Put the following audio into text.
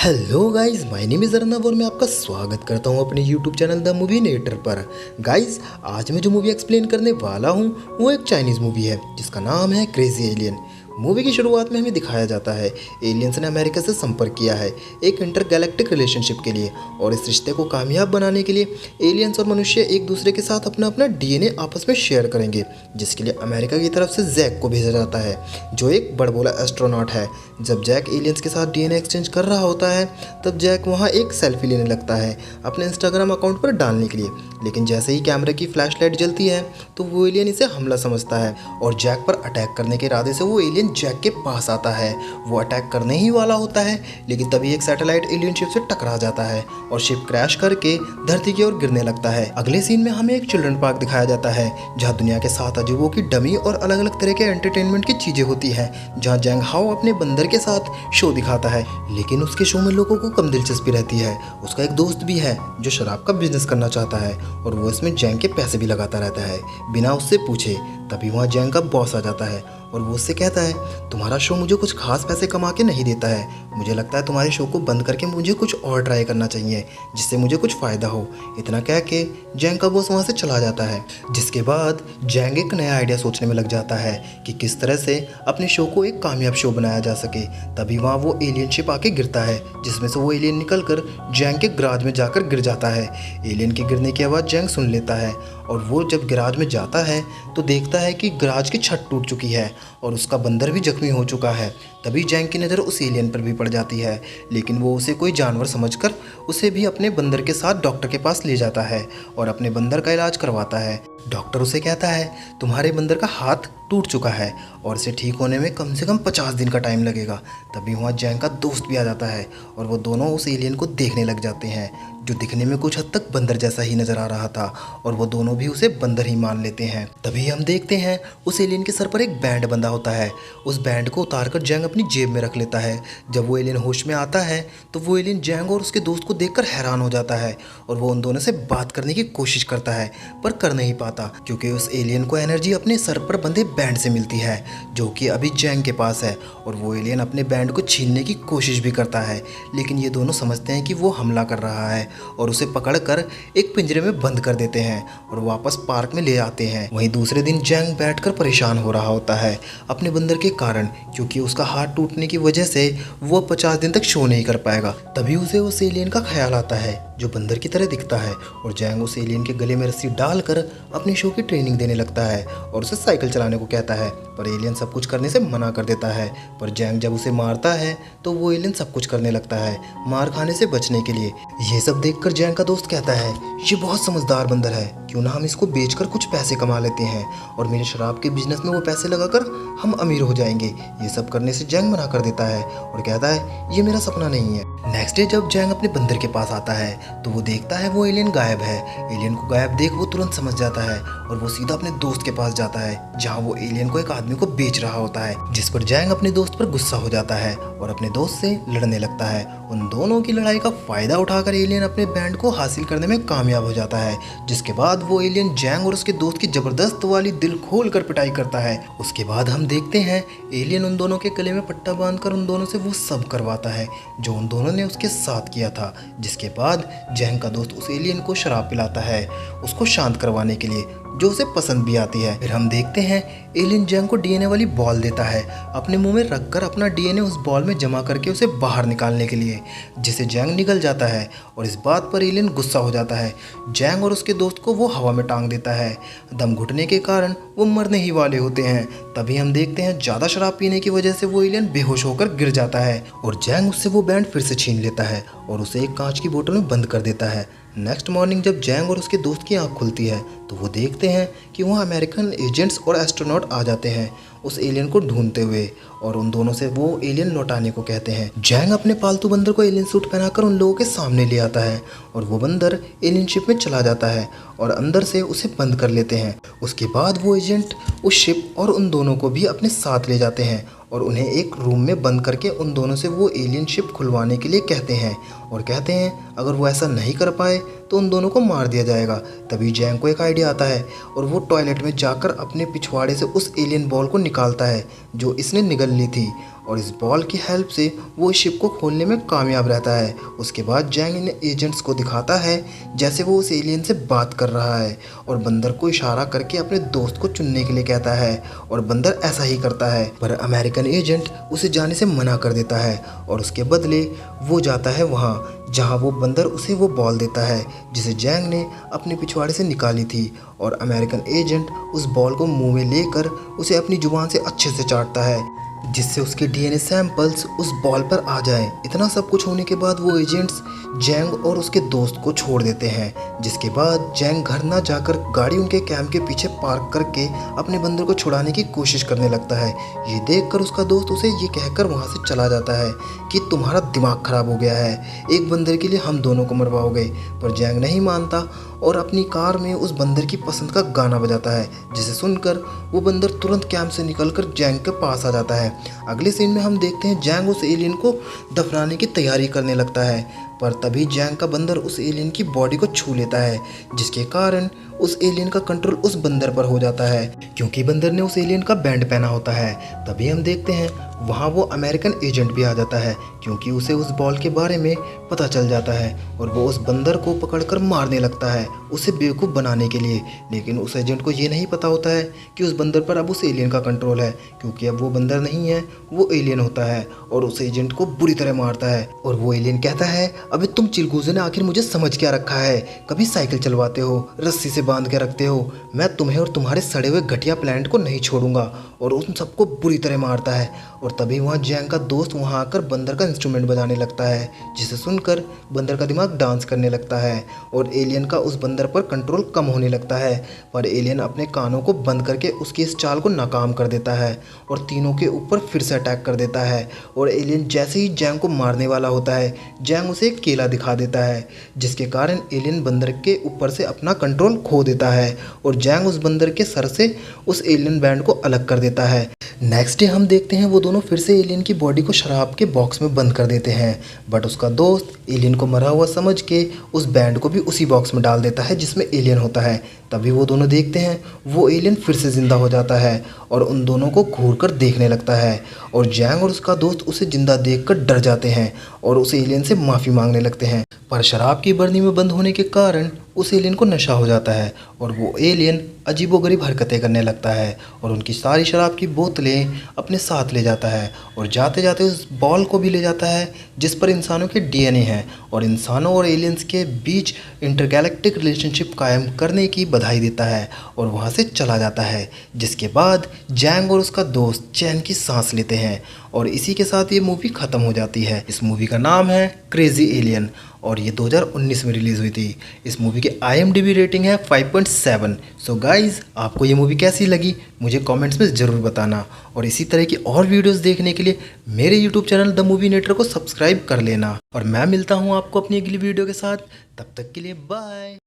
Hello guys, my name is Arnab और मैं आपका स्वागत करता हूं अपने यूट्यूब चैनल द मूवी नेटर पर। गाइस, आज मैं जो मूवी एक्सप्लेन करने वाला हूं वो एक चाइनीज़ मूवी है जिसका नाम है क्रेजी एलियन। मूवी की शुरुआत में हमें दिखाया जाता है एलियंस ने अमेरिका से संपर्क किया है एक इंटरगैलेक्टिक रिलेशनशिप के लिए, और इस रिश्ते को कामयाब बनाने के लिए एलियंस और मनुष्य एक दूसरे के साथ अपना अपना डीएनए आपस में शेयर करेंगे, जिसके लिए अमेरिका की तरफ से जैक को भेजा जाता है जो एक बड़बोला एस्ट्रोनॉट है। जब जैक एलियंस के साथ डीएनए एक्सचेंज कर रहा होता है तब जैक वहाँ एक सेल्फी लेने लगता है अपने इंस्टाग्राम अकाउंट पर डालने के लिए, लेकिन जैसे ही कैमरे की फ्लैशलाइट जलती है तो वो एलियन इसे हमला समझता है और जैक पर अटैक करने के इरादे से वो एलियन जैक के पास आता है। वो अटैक करने ही वाला होता है, लेकिन तभी एक सैटेलाइट एलियन शिप से टकरा जाता है और शिप क्रैश करके धरती की ओर गिरने लगता है। अगले सीन में हमें एक चिल्ड्रन पार्क दिखाया जाता है जहाँ दुनिया के 7 अजूबों की डमी और अलग अलग तरह के एंटरटेनमेंट की चीजें होती हैं, जहाँ जैंग हाओ अपने बंदर के साथ शो दिखाता है, लेकिन उसके शो में लोगों को कम दिलचस्पी रहती है। उसका एक दोस्त भी है जो शराब का बिजनेस करना चाहता है और वो इसमें जैंग के पैसे भी लगाता रहता है बिना उससे पूछे। तभी वहाँ जैंग का बॉस आ जाता है और वो उससे कहता है, तुम्हारा शो मुझे कुछ खास पैसे कमा के नहीं देता है, मुझे लगता है तुम्हारे शो को बंद करके मुझे कुछ और ट्राई करना चाहिए जिससे मुझे कुछ फ़ायदा हो। इतना कह के जैंग का बॉस वहाँ से चला जाता है, जिसके बाद जैंग एक नया आइडिया सोचने में लग जाता है कि किस तरह से अपने शो को एक कामयाब शो बनाया जा सके। तभी वहाँ वो एलियन शिप आके गिरता है जिसमें से वो एलियन निकल कर जैंग के गराज में जाकर गिर जाता है। एलियन के गिरने की आवाज़ जैंग सुन लेता है और वो जब गराज में जाता है तो देखता है कि गराज की छत टूट चुकी है और उसका बंदर भी जख्मी हो चुका है। तभी जैंग की नज़र उस एलियन पर भी पड़ जाती है, लेकिन वो उसे कोई जानवर समझकर उसे भी अपने बंदर के साथ डॉक्टर के पास ले जाता है और अपने बंदर का इलाज करवाता है। डॉक्टर उसे कहता है, तुम्हारे बंदर का हाथ टूट चुका है और इसे ठीक होने में कम से कम 50 दिन का टाइम लगेगा। तभी वहाँ जैंग का दोस्त भी आ जाता है और वो दोनों उस एलियन को देखने लग जाते हैं जो दिखने में कुछ हद तक बंदर जैसा ही नज़र आ रहा था, और वो दोनों भी उसे बंदर ही मान लेते हैं। तभी हम देखते हैं उस एलियन के सर पर एक बैंड बंधा होता है। उस बैंड को उतारकर जैंग अपनी जेब में रख लेता है। जब वो एलियन होश में आता है तो वो एलियन जैंग और उसके दोस्त को देखकर हैरान हो जाता है और वो उन दोनों से बात करने की कोशिश करता है पर कर नहीं पाता, क्योंकि उस एलियन को एनर्जी अपने सर पर बंधे बैंड से मिलती है जो कि अभी जैंग के पास है, और वो एलियन अपने बैंड को छीनने की कोशिश भी करता है, लेकिन ये दोनों समझते हैं कि वो हमला कर रहा है और उसे पकड़कर एक पिंजरे में बंद कर देते हैं और वापस पार्क में ले आते हैं। वहीं दूसरे दिन जैंग बैठकर परेशान हो रहा होता है अपने बंदर के कारण, क्योंकि उसका हाथ टूटने की वजह से वो 50 दिन तक शो नहीं कर पाएगा। तभी उसे उस एलियन का ख्याल आता है जो बंदर की तरह दिखता है, और जैंग उस एलियन के गले में रस्सी डालकर अपने शो की ट्रेनिंग देने लगता है और उसे साइकिल चलाने को कहता है, पर एलियन सब कुछ करने से मना कर देता है। पर जैंग जब उसे मारता है तो वो एलियन सब कुछ करने लगता है मार खाने से बचने के लिए। ये सब देखकर जैंग का दोस्त कहता है, ये बहुत समझदार बंदर है, क्यों ना हम इसको बेचकर कुछ पैसे कमा लेते हैं और मेरे शराब के बिजनेस में वो पैसे लगाकर हम अमीर हो जाएंगे। ये सब करने से जैंग मना कर देता है और कहता है, ये मेरा सपना नहीं है। नेक्स्ट डे जब जैंग अपने बंदर के पास आता है तो वो देखता है वो एलियन गायब है। एलियन को गायब देख वो तुरंत समझ जाता है और वो सीधा अपने दोस्त के पास जाता है जहाँ वो एलियन को एक आदमी को बेच रहा होता है, जिस पर जैंग अपने दोस्त पर गुस्सा हो जाता है और अपने दोस्त से लड़ने लगता है। उन दोनों की लड़ाई का फायदा उठाकर एलियन अपने बैंड को हासिल करने में कामयाब हो जाता है, जिसके बाद वो एलियन जैंग और उसके दोस्त की जबरदस्त वाली दिल खोल कर पिटाई करता है। उसके बाद हम देखते हैं एलियन उन दोनों के गले में पट्टा बांधकर उन दोनों से वो सब करवाता है जो उन दोनों ने उसके साथ किया था। जिसके बाद जैंग का दोस्त उस एलियन को शराब पिलाता है उसको शांत करवाने के लिए, जो उसे पसंद भी आती है। फिर हम देखते हैं एलियन जैंग को डीएनए वाली बॉल देता है अपने मुंह में रखकर अपना डीएनए उस बॉल में जमा करके उसे बाहर निकालने के लिए, जिसे जैंग निकल जाता है और इस बात पर एलियन गुस्सा हो जाता है। जैंग और उसके दोस्त को वो हवा में टांग देता है। दम घुटने के कारण वो मरने ही वाले होते हैं। तभी हम देखते हैं ज़्यादा शराब पीने की वजह से वो एलियन बेहोश होकर गिर जाता है और जैंग उससे वो बैंड फिर से छीन लेता है और उसे एक कांच की बोतल में बंद कर देता है। नेक्स्ट मॉर्निंग जब जैंग और उसके दोस्त की आंख खुलती है तो वो देखते हैं कि वहाँ अमेरिकन एजेंट्स और एस्ट्रोनॉट आ जाते हैं उस एलियन को ढूंढते हुए, और उन दोनों से वो एलियन लौटाने को कहते हैं। जैंग अपने पालतू बंदर को एलियन सूट पहनाकर उन लोगों के सामने ले आता है और वो बंदर एलियन शिप में चला जाता है और अंदर से उसे बंद कर लेते हैं। उसके बाद वो एजेंट उस शिप और उन दोनों को भी अपने साथ ले जाते हैं और उन्हें एक रूम में बंद करके उन दोनों से वो एलियन शिप खुलवाने के लिए कहते हैं और कहते हैं अगर वो ऐसा नहीं कर पाए तो उन दोनों को मार दिया जाएगा। तभी जैंग को एक आइडिया आता है और वो टॉयलेट में जाकर अपने पिछवाड़े से उस एलियन बॉल को निकालता है जो इसने निगल ली थी और इस बॉल की हेल्प से वो इस शिप को खोलने में कामयाब रहता है। उसके बाद जैंग इन एजेंट्स को दिखाता है जैसे वो उस एलियन से बात कर रहा है और बंदर को इशारा करके अपने दोस्त को चुनने के लिए कहता है और बंदर ऐसा ही करता है, पर अमेरिकन एजेंट उसे जाने से मना कर देता है और उसके बदले वो जाता है वहाँ जहाँ वो बंदर उसे वो बॉल देता है जिसे जैंग ने अपने पिछवाड़े से निकाली थी और अमेरिकन एजेंट उस बॉल को मुंह में लेकर उसे अपनी जुबान से अच्छे से चाटता है जिससे उसके डीएनए सैंपल्स उस बॉल पर आ जाएं। इतना सब कुछ होने के बाद वो एजेंट्स जैंग और उसके दोस्त को छोड़ देते हैं, जिसके बाद जैंग घर ना जाकर गाड़ी उनके कैंप के पीछे पार्क करके अपने बंदर को छुड़ाने की कोशिश करने लगता है। ये देखकर उसका दोस्त उसे ये कहकर वहाँ से चला जाता है कि तुम्हारा दिमाग खराब हो गया है, एक बंदर के लिए हम दोनों को मरवाओगे। पर जैंग नहीं मानता और अपनी कार में उस बंदर की पसंद का गाना बजाता है जिसे सुनकर वो बंदर तुरंत कैंप से निकलकर जैंग के पास आ जाता है। अगले सीन में हम देखते हैं जैंग उस एलियन को दफनाने की तैयारी करने लगता है, पर तभी जैंग का बंदर उस एलियन की बॉडी को छू लेता है जिसके कारण उस एलियन का कंट्रोल उस बंदर पर हो जाता है क्योंकि बंदर ने उस एलियन का बैंड पहना होता है। तभी हम देखते हैं वहाँ वो अमेरिकन एजेंट भी आ जाता है क्योंकि उसे उस बॉल के बारे में पता चल जाता है और वो उस बंदर को पकड़कर मारने लगता है उसे बेवकूफ़ बनाने के लिए। लेकिन उस एजेंट को ये नहीं पता होता है कि उस बंदर पर अब उस एलियन का कंट्रोल है क्योंकि अब वो बंदर नहीं है, वो एलियन होता है और उस एजेंट को बुरी तरह मारता है। और वो एलियन कहता है अबे तुम चिलगूजे ने आखिर मुझे समझ क्या रखा है, कभी साइकिल चलवाते हो, रस्सी से बांध के रखते हो, मैं तुम्हें और तुम्हारे सड़े हुए घटिया प्लांट को नहीं छोड़ूंगा। और उन सबको बुरी तरह मारता है और तभी वहाँ जैंग का दोस्त वहाँ आकर बंदर का इंस्ट्रूमेंट बजाने लगता है जिसे सुनकर बंदर का दिमाग डांस करने लगता है और एलियन का उस बंदर पर कंट्रोल कम होने लगता है। पर एलियन अपने कानों को बंद करके उसकी इस चाल को नाकाम कर देता है और तीनों के ऊपर फिर से अटैक कर देता है। और एलियन जैसे ही जैंग को मारने वाला होता है जैंग उसे एक केला दिखा देता है जिसके कारण एलियन बंदर के ऊपर से अपना कंट्रोल खो देता है और जैंग उस बंदर के सर से उस एलियन बैंड को अलग कर देता है। नेक्स्ट डे हम देखते हैं वो दोनों फिर से एलियन की बॉडी को शराब के बॉक्स में बंद कर देते हैं, बट उसका दोस्त एलियन को मरा हुआ समझ के उस बैंड को भी उसी बॉक्स में डाल देता है जिसमें एलियन होता है। तभी वो दोनों देखते हैं वो एलियन फिर से ज़िंदा हो जाता है और उन दोनों को घूर कर देखने लगता है और जैंग और उसका दोस्त उसे जिंदा देखकर डर जाते हैं और उस एलियन से माफ़ी मांगने लगते हैं। पर शराब की बरनी में बंद होने के कारण उस एलियन को नशा हो जाता है और वो एलियन अजीबोगरीब हरकतें करने लगता है और उनकी सारी शराब की बोतलें अपने साथ ले जाता है और जाते जाते उस बॉल को भी ले जाता है जिस पर इंसानों के डीएनए हैं और इंसानों और एलियंस के बीच इंटरगैलेक्टिक रिलेशनशिप कायम करने की बधाई देता है और वहाँ से चला जाता है। जिसके बाद जैंग और उसका दोस्त चैन की सांस लेते हैं और इसी के साथ ये मूवी ख़त्म हो जाती है। इस मूवी का नाम है क्रेजी एलियन और ये 2019 में रिलीज़ हुई थी। इस मूवी की IMDb रेटिंग है 5.7। सो गाइज़ आपको ये मूवी कैसी लगी मुझे कमेंट्स में ज़रूर बताना और इसी तरह की और वीडियोस देखने के लिए मेरे यूट्यूब चैनल द मूवी नेटर को सब्सक्राइब कर लेना और मैं मिलता हूँ आपको अपनी अगली वीडियो के साथ। तब तक के लिए बाय।